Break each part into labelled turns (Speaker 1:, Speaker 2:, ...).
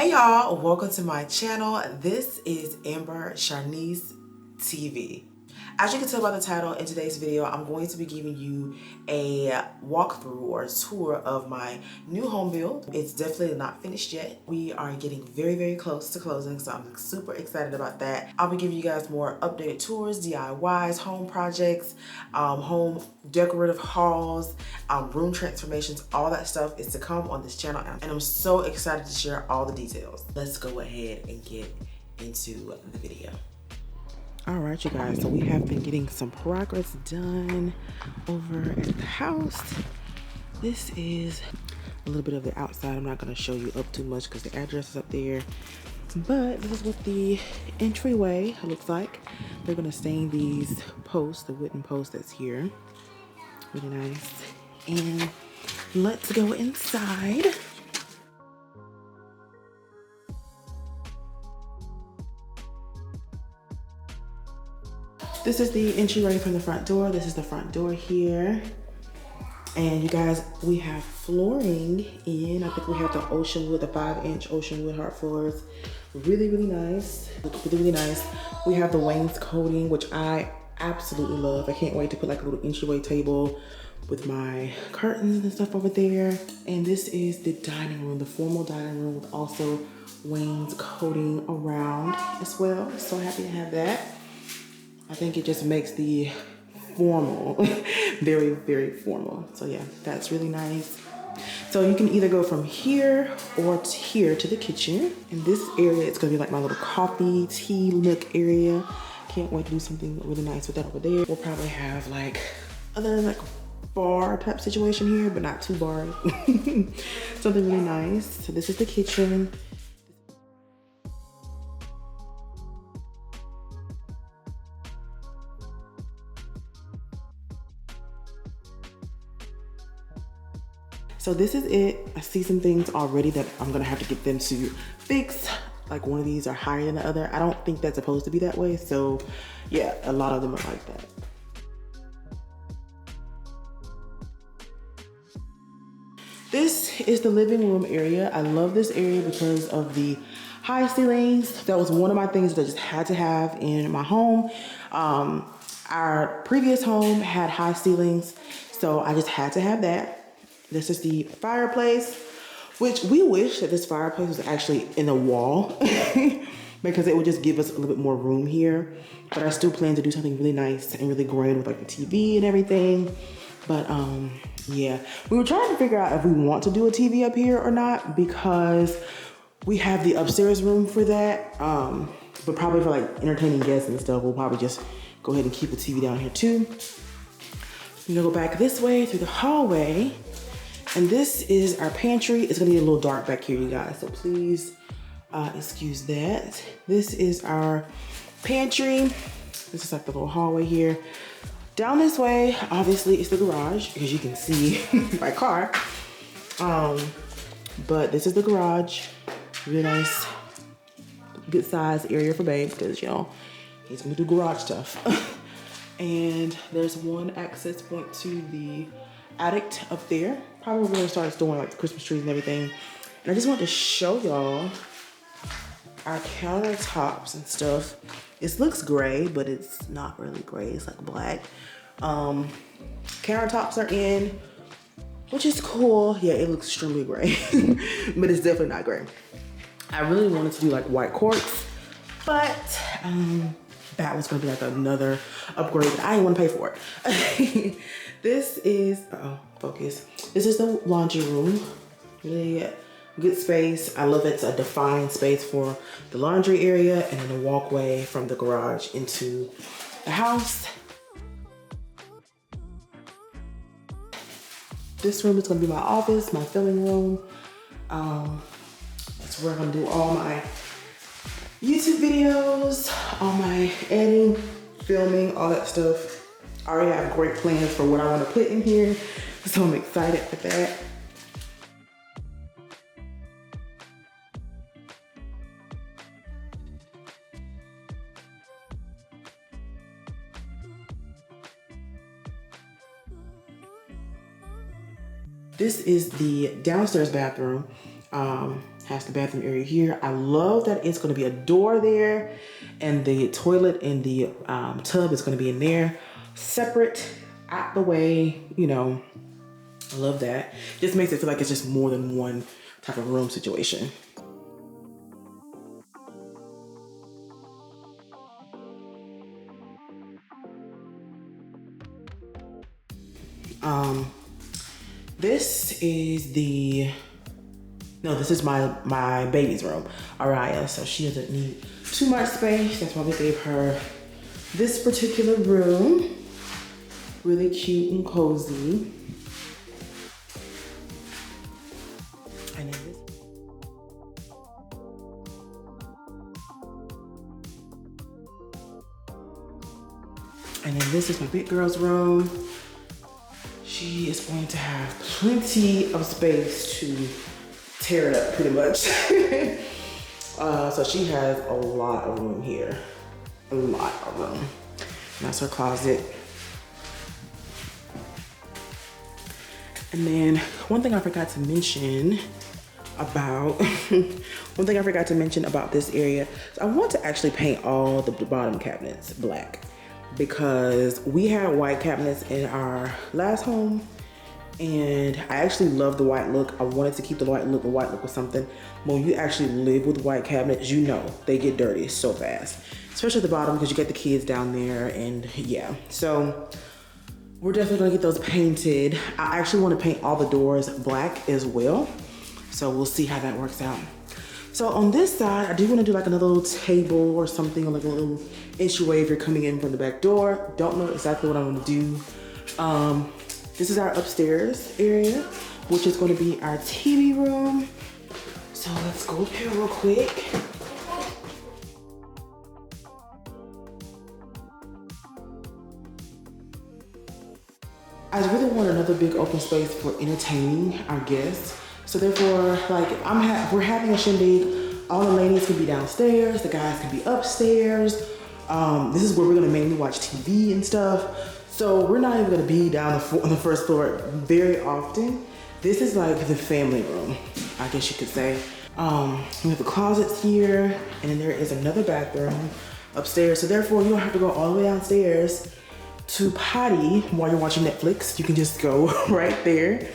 Speaker 1: Hey y'all, welcome to my channel. This is Amber Sharnice TV. As you can tell by the title, in today's video, I'm going to be giving you a walkthrough or a tour of my new home build. It's definitely not finished yet. We are getting very close to closing, so I'm super excited about that. I'll be giving you guys more updated tours, DIYs, home projects, home decorative hauls, room transformations. All that stuff is to come on this channel, and I'm so excited to share all the details. Let's go ahead and get into the video. All right, you guys, so we have been getting some progress done over at the house. This is a little bit of the outside. I'm not going to show you up too much because the address is up there, but this is what the entryway looks like. They're going to stain these posts, the wooden post that's here. Really nice. And let's go inside. This is the entryway from the front door. This is the front door here. And you guys, we have flooring in. I think we have the ocean wood, the 5-inch ocean wood hard floors. Really nice. Really nice. We have the wainscoting, which I absolutely love. I can't wait to put like a little entryway table with my curtains and stuff over there. And this is the dining room, the formal dining room with also wainscoting around as well. So happy to have that. I think it just makes the formal very formal. So yeah, that's really nice. So you can either go from here or to here to the kitchen. In this area, it's gonna be like my little coffee, tea nook area. Can't wait to do something really nice with that over there. We'll probably have like other like bar type situation here, but not too bar. Something really nice. So this is the kitchen. So this is it. I see some things already that I'm gonna have to get them to fix. Like one of these are higher than the other. I don't think that's supposed to be that way. So yeah, a lot of them are like that. This is the living room area. I love this area because of the high ceilings. That was one of my things that I just had to have in my home. Our previous home had high ceilings, so I just had to have that. This is the fireplace, which we wish that this fireplace was actually in the wall because it would just give us a little bit more room here. But I still plan to do something really nice and really grand with like the TV and everything. But yeah, we were trying to figure out if we want to do a TV up here or not because we have the upstairs room for that. But probably for like entertaining guests and stuff, we'll probably just go ahead and keep the TV down here too. We're gonna go back this way through the hallway. And this is our pantry. It's gonna be a little dark back here, you guys, so please excuse that. This is our pantry. This is like the little hallway here. Down this way, obviously, it's the garage, because you can see my car. But this is the garage. Really nice, good size area for babe, because, you know, he's gonna do garage stuff. And there's one access point to the attic up there. Probably gonna start storing like the Christmas trees and everything. And I just want to show y'all our countertops and stuff. It looks gray, but it's not really gray. It's like black. Countertops are in, which is cool. Yeah, it looks extremely gray, but it's definitely not gray. I really wanted to do like white quartz, but that was gonna be like another upgrade that I didn't want to pay for it. This is, focus. This is the laundry room. Really good space. I love it's a defined space for the laundry area and then the walkway from the garage into the house. This room is gonna be my office, my filming room. That's where I'm gonna do all my YouTube videos, all my editing, filming, all that stuff. I already have great plans for what I want to put in here, so I'm excited for that. This is the downstairs bathroom. has the bathroom area here. I love that it's gonna be a door there, and the toilet and the tub is gonna be in there, separate, out the way, you know. I love that. Just makes it feel like it's just more than one type of room situation. This is this is my baby's room, Araya. So she doesn't need too much space. That's why we gave her this particular room. Really cute and cozy. And then this is my big girl's room. She is going to have plenty of space to tear it up pretty much. So she has a lot of room here. A lot of room. And that's her closet. And then one thing I forgot to mention about this area. So I want to actually paint all the bottom cabinets black, because we had white cabinets in our last home, and I actually love the white look. I wanted to keep the white look. The white look was something. When you actually live with white cabinets, you know they get dirty so fast, especially at the bottom, because you get the kids down there, and yeah. So we're definitely gonna get those painted. I actually want to paint all the doors black as well, so we'll see how that works out. So on this side, I do want to do like another little table or something, or like a little entryway if you're coming in from the back door. Don't know exactly what I'm gonna do. This is our upstairs area, which is going to be our TV room. So let's go up here real quick. I really want another big open space for entertaining our guests. So therefore, like we're having a shindig. All the ladies can be downstairs, the guys can be upstairs. This is where we're gonna mainly watch TV and stuff. So we're not even gonna be down on the first floor very often. This is like the family room, I guess you could say. We have the closets here, and then there is another bathroom upstairs. So therefore, you don't have to go all the way downstairs to potty while you're watching Netflix. You can just go right there.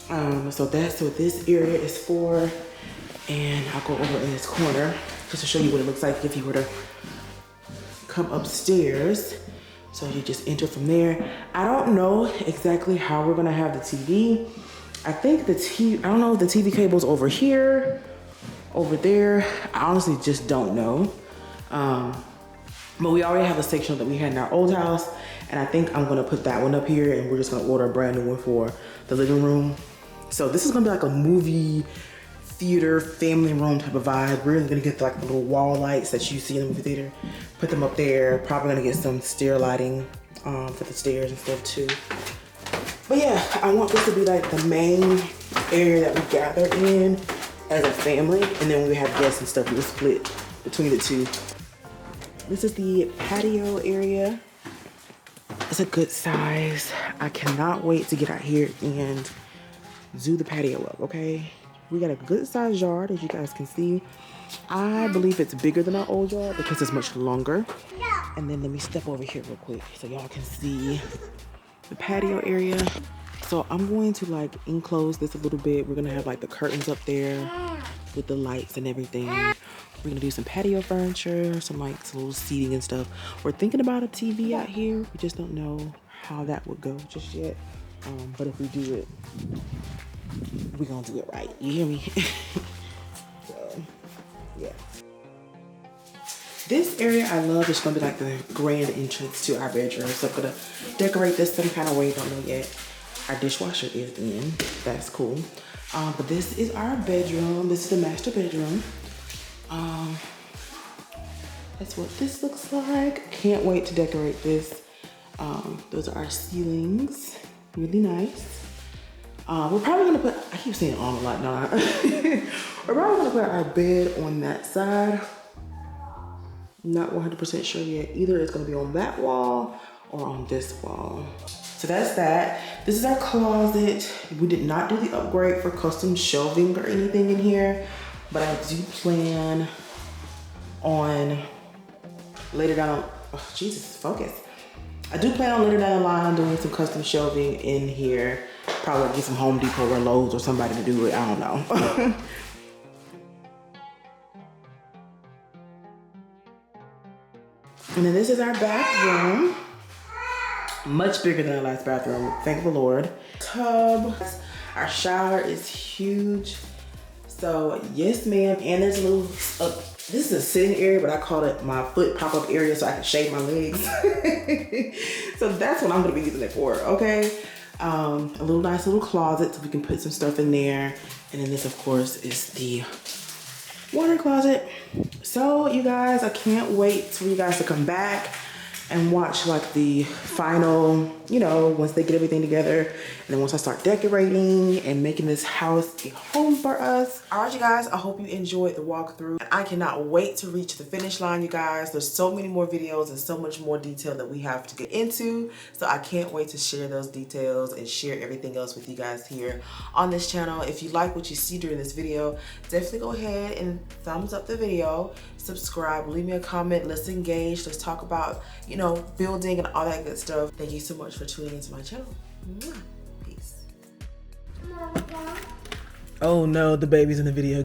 Speaker 1: So that's what this area is for. And I'll go over in this corner just to show you what it looks like if you were to come upstairs. So you just enter from there. I don't know exactly how we're gonna have the TV. I think I don't know if the TV cable's over here, over there. I honestly just don't know. But we already have a section that we had in our old house, and I think I'm gonna put that one up here, and we're just gonna order a brand new one for the living room. So this is gonna be like a movie theater family room type of vibe. We're gonna get like the little wall lights that you see in the movie theater, put them up there. Probably gonna get some stair lighting for the stairs and stuff too. But yeah, I want this to be like the main area that we gather in as a family, and then when we have guests and stuff, we'll split between the two. This is the patio area. It's a good size. I cannot wait to get out here and do the patio up, okay? We got a good sized yard, as you guys can see. I believe it's bigger than our old yard because it's much longer. And then let me step over here real quick so y'all can see the patio area. So I'm going to like enclose this a little bit. We're gonna have like the curtains up there with the lights and everything. We're gonna do some patio furniture, some like some little seating and stuff. We're thinking about a TV out here. We just don't know how that would go just yet. But if we do it, we're gonna do it right. You hear me? So, yeah. This area I love. It's gonna be like the grand entrance to our bedroom. So I'm gonna decorate this some kind of way. Don't know yet. Our dishwasher is in. That's cool. But this is our bedroom. This is the master bedroom. That's what this looks like. Can't wait to decorate this. Those are our ceilings. Really nice. We're probably gonna put, I keep saying on a lot, no. We're probably gonna put our bed on that side. Not 100% sure yet. Either it's gonna be on that wall or on this wall. So that's that. This is our closet. We did not do the upgrade for custom shelving or anything in here. but I do plan on later down, oh, Jesus, focus. I do plan on later down the line doing some custom shelving in here. Probably get some Home Depot or Lowe's or somebody to do it, I don't know. And then this is our bathroom. Much bigger than our last bathroom, thank the Lord. Tub, our shower is huge. So yes ma'am, and there's a little, this is a sitting area, but I call it my foot pop-up area so I can shave my legs. So that's what I'm gonna be using it for, okay? A little nice little closet so we can put some stuff in there. And then this of course is the water closet. So you guys, I can't wait for you guys to come back and watch like the final, you know, once they get everything together, and then once I start decorating and making this house a home for us. All right, you guys, I hope you enjoyed the walkthrough. I cannot wait to reach the finish line, you guys. There's so many more videos and so much more detail that we have to get into. So I can't wait to share those details and share everything else with you guys here on this channel. If you like what you see during this video, definitely go ahead and thumbs up the video, subscribe, leave me a comment, let's engage, let's talk about, you know, building and all that good stuff. Thank you so much for tuning into my channel. Peace. Oh no, the baby's in the video.